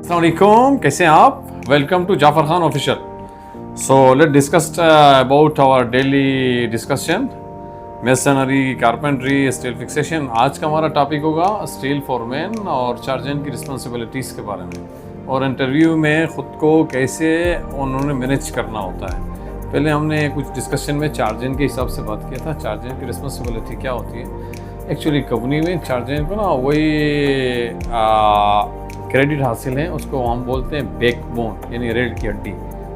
अस्सलाम वालेकुम, कैसे हैं आप? Welcome to Jafar Khan official. So let discuss about our daily discussion masonry, carpentry, steel fixation. आज का हमारा टॉपिक होगा स्टील फोरमैन और चार्जन की रिस्पॉन्सिबिलिटीज़ के बारे में, और इंटरव्यू में ख़ुद को कैसे उन्होंने मैनेज करना होता है. पहले हमने कुछ डिस्कशन में चार्जन के हिसाब से बात किया था. चार्जन की रिस्पॉन्सिबिलिटी क्या होती है? एक्चुअली कंपनी में चार्जन को ना वही क्रेडिट हासिल है, उसको हम बोलते हैं बैकबोन, यानी रीढ़ की हड्डी.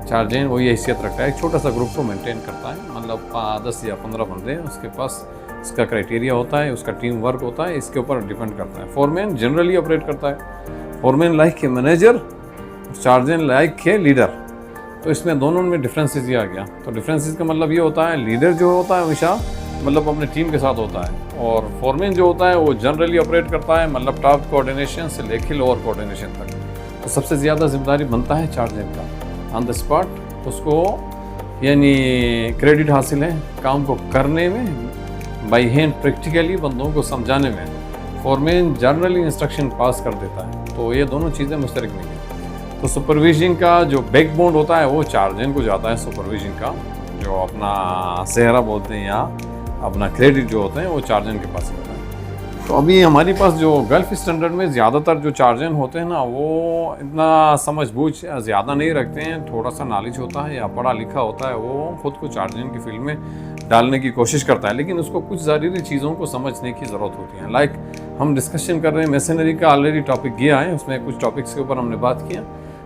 चार्जन वही हैसियत रखता है, एक छोटा सा ग्रुप को मेंटेन करता है, मतलब 10 या 15 बंदे उसके पास. इसका क्राइटेरिया होता है, उसका टीम वर्क होता है, इसके ऊपर डिपेंड करता है. फोरमैन जनरली ऑपरेट करता है. फोरमैन लाइक के मैनेजर, चार्जन लाइक के लीडर. तो इसमें दोनों में डिफरेंसेस ये आ गया. तो डिफरेंसेस का मतलब ये होता है, लीडर जो होता है हमेशा मतलब अपने टीम के साथ होता है, और फोरमैन जो होता है वो जनरली ऑपरेट करता है, मतलब टॉप कोऑर्डिनेशन से लेके लोअर कोऑर्डिनेशन तक. तो सबसे ज़्यादा जिम्मेदारी बनता है चार्जन का. ऑन द स्पॉट उसको यानी क्रेडिट हासिल है काम को करने में, बाई हैंड प्रैक्टिकली बंदों को समझाने में. फोरमैन जनरली इंस्ट्रक्शन पास कर देता है. तो ये दोनों चीज़ें मुश्तरक नहीं है. तो सुपरविजन का जो बैकबोन होता है वो चार्जन को जाता है. सुपरविजन का जो अपना सेहरा बोलते हैं या अपना क्रेडिट जो होते हैं वो चार्जन के पास होता है. तो अभी हमारे पास जो गल्फ स्टैंडर्ड में ज़्यादातर जो चार्जन होते हैं ना, वो इतना समझ बूझ ज़्यादा नहीं रखते हैं. थोड़ा सा नॉलेज होता है या पढ़ा लिखा होता है, वो ख़ुद को चार्जन की फील्ड में डालने की कोशिश करता है, लेकिन उसको कुछ ज़रूरी चीज़ों को समझने की ज़रूरत होती है. लाइक हम डिस्कशन कर रहे हैं मेसनरी का, ऑलरेडी टॉपिक गया है, उसमें कुछ टॉपिक्स के ऊपर हमने बात किया.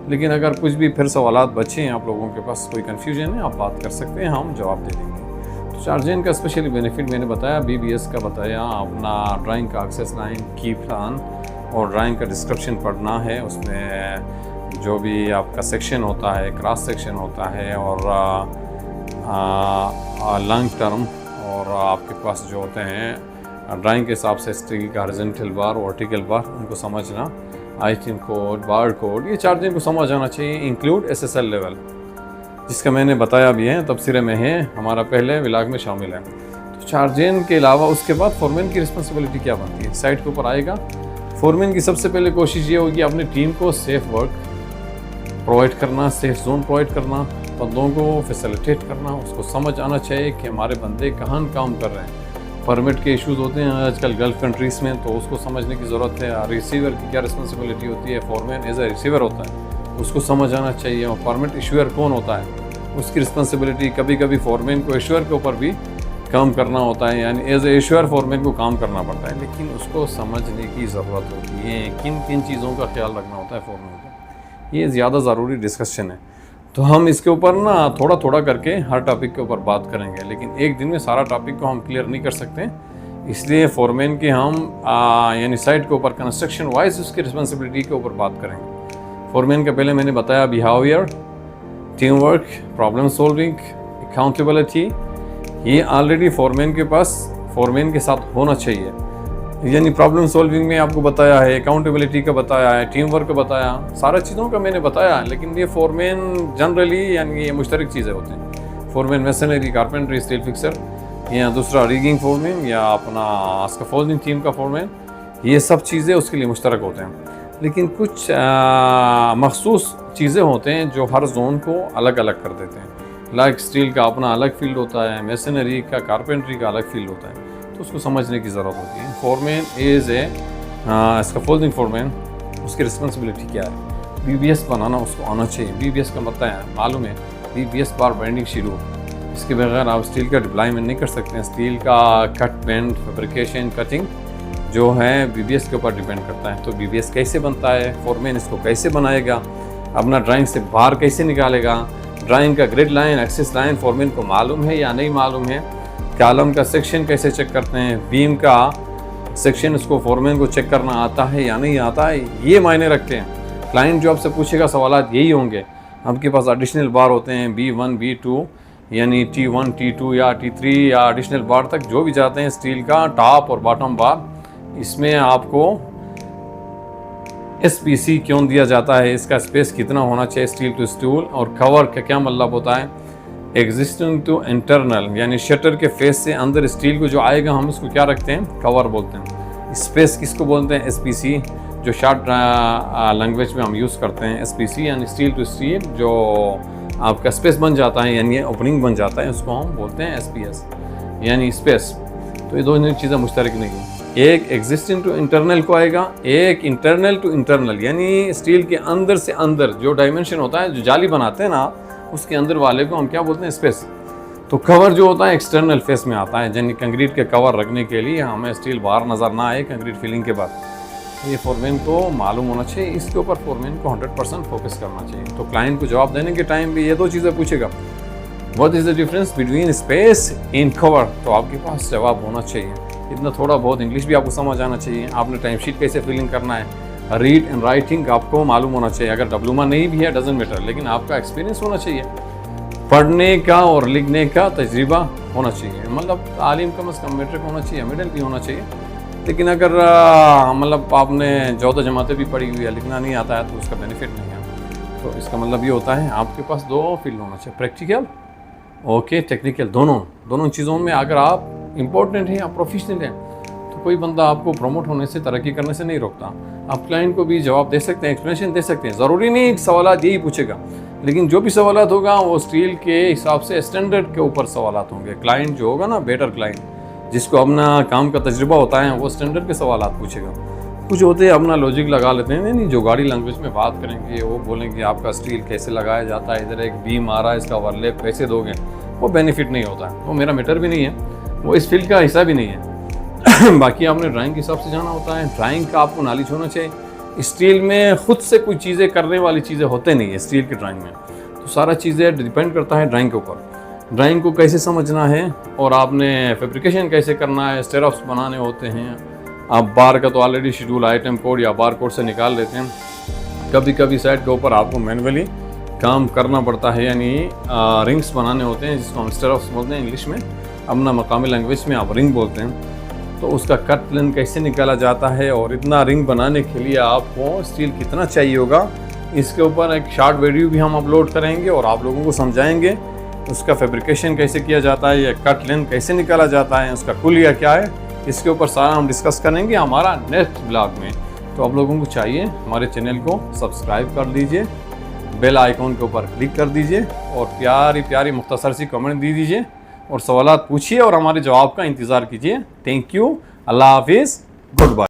लेकिन अगर कुछ भी फिर सवालात बचे हैं, आप लोगों के पास कोई कन्फ्यूजन है, आप बात कर सकते हैं, हम जवाब दे देंगे. चार्जन का स्पेशली बेनिफिट मैंने बताया, BBS का बताया, अपना ड्राइंग का एक्सेस लाइन, की प्लान और ड्राइंग का डिस्क्रिप्शन पढ़ना है. उसमें जो भी आपका सेक्शन होता है, क्रॉस सेक्शन होता है, और लॉन्ग टर्म, और आपके पास जो होते हैं ड्राइंग के हिसाब से स्टील का हॉरिजॉन्टल बार, वर्टिकल बार, उनको समझना, आइटम कोड, बार कोड, ये चार्जन को समझ आना चाहिए. इंक्लूड SSL लेवल, जिसका मैंने बताया भी है, तबसीरे में है, हमारा पहले विलाग में शामिल है. तो चार्जन के अलावा उसके बाद फोरमैन की रिस्पॉन्सिबिलिटी क्या बनती है? साइट के ऊपर आएगा. फोरमैन की सबसे पहले कोशिश ये होगी अपनी टीम को सेफ वर्क प्रोवाइड करना, सेफ जोन प्रोवाइड करना, बंदों को फैसिलिटेट करना. उसको समझ आना चाहिए कि हमारे बंदे कहाँ काम कर रहे हैं. परमिट के इश्यूज़ होते हैं आजकल गल्फ कंट्रीज़ में, तो उसको समझने की ज़रूरत है. रिसीवर की क्या रिस्पॉन्सिबिलिटी होती है? फोरमैन एज ए रिसीवर होता है, उसको समझ आना चाहिए. और परमिट इशूअर कौन होता है, उसकी रिस्पॉन्सिबिलिटी. कभी कभी फोरमैन को इशूअर के ऊपर भी काम करना होता है, यानी एज ए इशूअर फोरमैन को काम करना पड़ता है, लेकिन उसको समझने की ज़रूरत होती है किन किन चीज़ों का ख्याल रखना होता है फोरमैन को. ये ज़्यादा ज़रूरी डिस्कशन है, तो हम इसके ऊपर ना थोड़ा थोड़ा करके हर टॉपिक के ऊपर बात करेंगे, लेकिन एक दिन में सारा टॉपिक को हम क्लियर नहीं कर सकते. इसलिए फोरमैन के हम यानी साइट के ऊपर कंस्ट्रक्शन वाइज उसकी रिस्पॉन्सिबिलिटी के ऊपर बात करेंगे. फोरमैन का पहले मैंने बताया behaviour, team work, problem solving, accountability. ये ऑलरेडी फोरमैन के पास फोरमैन के साथ होना चाहिए. यानी प्रॉब्लम सॉल्विंग में आपको बताया है, अकाउंटेबिलिटी का बताया है, टीम वर्क का बताया, सारा चीज़ों का मैंने बताया. लेकिन ये फोरमैन जनरली यानी ये मुश्तरक चीज़ें होती हैं. Foreman masonry, carpentry, steel fixer, या दूसरा रिगिंग फोरमैन, या अपना स्कैफोल्डिंग टीम का फोरमैन, ये सब चीज़ें उसके लिए मुश्तरक होते हैं. लेकिन कुछ मखसूस चीज़ें होते हैं जो हर जोन को अलग अलग कर देते हैं. लाइक स्टील का अपना अलग फील्ड होता है, मैसनरी का, कारपेंट्री का अलग फील्ड होता है, तो उसको समझने की ज़रूरत होती है. Foreman as a scaffolding foreman, उसकी रिस्पॉन्सिबिलिटी क्या है? BBS बनाना उसको आना चाहिए. BBS का मतलब है मालूम है, BBS बार बाइंडिंग शेड्यूल. इसके बगैर आप स्टील का डिप्लॉयमेंट नहीं कर सकते हैं. स्टील का कट, बेंड, फैब्रिकेशन, कटिंग जो है BBS के ऊपर डिपेंड करता है. तो BBS कैसे बनता है, फोरमैन इसको कैसे बनाएगा, अपना ड्राइंग से बाहर कैसे निकालेगा, ड्राइंग का grid line, axis line foreman को मालूम है या नहीं मालूम है, कॉलम का सेक्शन कैसे चेक करते हैं, बीम का सेक्शन उसको फोरमैन को चेक करना आता है या नहीं आता है, ये मायने रखते हैं. क्लाइंट जो आपसे पूछेगा सवालात यही होंगे. आपके पास एडिशनल बार होते हैं, B1, B2, यानी T1, T2 या T3 या एडिशनल बार तक जो भी जाते हैं स्टील का, टॉप और बॉटम बार. इसमें आपको SPC क्यों दिया जाता है, इसका स्पेस कितना होना चाहिए स्टील टू स्टूल, और कवर का क्या मतलब होता है, एग्जिस्टिंग टू इंटरनल, यानी शटर के फेस से अंदर स्टील को जो आएगा हम उसको क्या रखते हैं, कवर बोलते हैं. स्पेस किसको बोलते हैं, SPC. जो शॉर्ट लैंग्वेज में हम यूज़ करते हैं SPC यानी स्टील टू स्टील, जो आपका स्पेस बन जाता है यानी ओपनिंग बन जाता है, उसको हम बोलते हैं SPS यानी स्पेस। तो ये दोनों चीज़ें मुश्तरक नहीं हैं। एक एग्जिस्टिंग टू इंटरनल को आएगा, एक इंटरनल टू इंटरनल यानी स्टील के अंदर से अंदर जो डायमेंशन होता है, जो जाली बनाते हैं ना, उसके अंदर वाले को हम क्या बोलते हैं? स्पेस। तो कवर जो होता है एक्सटर्नल फेस में आता है, यानी कंक्रीट के कवर रखने के लिए हमें स्टील बाहर नज़र ना आए कंक्रीट फिलिंग के बाद। ये फोरमैन को मालूम होना चाहिए, इसके ऊपर फोरमैन को 100% फोकस करना चाहिए। तो क्लाइंट को जवाब देने के टाइम भी ये दो चीज़ें पूछेगा, what is the difference between space in cover, तो आपके पास जवाब होना चाहिए। इतना थोड़ा बहुत इंग्लिश भी आपको समझ आना चाहिए। आपने टाइम शीट कैसे फिलिंग करना है, रीड एंड राइटिंग आपको मालूम होना चाहिए। अगर डिप्लोमा नहीं भी है डजेंट मैटर, लेकिन आपका एक्सपीरियंस होना चाहिए। पढ़ने का और लिखने का तजुर्बा होना चाहिए, मतलब तालीम कम से कम मैट्रिक होना चाहिए, मिडिल भी होना चाहिए। लेकिन अगर मतलब आपने 14 जमातें भी पढ़ी हुई है, लिखना नहीं आता है, तो उसका बेनिफिट नहीं है। तो इसका मतलब ये होता है आपके पास दो फील्ड होना चाहिए, प्रैक्टिकल ओके टेक्निकल, दोनों चीज़ों में अगर आप इम्पोर्टेंट हैं, आप प्रोफेशनल हैं, तो कोई बंदा आपको प्रमोट होने से, तरक्की करने से नहीं रोकता। आप क्लाइंट को भी जवाब दे सकते हैं, एक्सप्लेनेशन दे सकते हैं। ज़रूरी नहीं सवालात यही पूछेगा, लेकिन जो भी सवालात होगा वो स्टील के हिसाब से स्टैंडर्ड के ऊपर सवालात होंगे। क्लाइंट जो होगा ना, बेटर क्लाइंट, जिसको अपना काम का तजुर्बा होता है, वो स्टैंडर्ड के सवालात पूछेगा। कुछ होते हैं अपना लॉजिक लगा लेते हैं, नहीं जो गाड़ी लैंग्वेज में बात करेंगे, वो बोलेंगे आपका स्टील कैसे लगाया जाता है, इधर एक बीम आ रहा है, इसका ओवरलैप कैसे दोगे, वो बेनिफिट नहीं होता है, वो मेरा मैटर भी नहीं है, वो इस फील्ड का हिस्सा भी नहीं है। बाकी आपने ड्राइंग के हिसाब से जाना होता है, ड्राइंग का आपको नॉलेज होना चाहिए। स्टील में खुद से कुछ चीज़ें करने वाली चीज़ें होते नहीं है स्टील की ड्राइंग में, तो सारा चीज़ें डिपेंड करता है ड्राइंग के ऊपर। ड्राइंग को कैसे समझना है और आपने फैब्रिकेशन कैसे करना है, स्टेरअप्स बनाने होते हैं। आप बार का तो ऑलरेडी शेड्यूल आइटम कोड या बार कोड से निकाल लेते हैं, कभी कभी साइड के ऊपर आपको मैनुअली काम करना पड़ता है, यानी रिंग्स बनाने होते हैं, जिसको हम स्टेरअप्स बोलते हैं इंग्लिश में, अपना मकामी लैंग्वेज में आप रिंग बोलते हैं। तो उसका कट लेंथ कैसे निकाला जाता है और इतना रिंग बनाने के लिए आपको स्टील कितना चाहिए होगा, इसके ऊपर एक शॉर्ट वीडियो भी हम अपलोड करेंगे और आप लोगों को समझाएंगे उसका फैब्रिकेशन कैसे किया जाता है, या कट लेंथ कैसे निकाला जाता है, उसका कुलिया क्या है, इसके ऊपर सारा हम डिस्कस करेंगे हमारा नेक्स्ट ब्लॉग में। तो आप लोगों को चाहिए हमारे चैनल को सब्सक्राइब कर लीजिए, बेल आइकॉन के ऊपर क्लिक कर दीजिए और प्यारी प्यारी मुख्तसर सी कमेंट दे दीजिए और सवालात पूछिए और हमारे जवाब का इंतज़ार कीजिए। थैंक यू, अल्लाह हाफिज़, गुड बाय।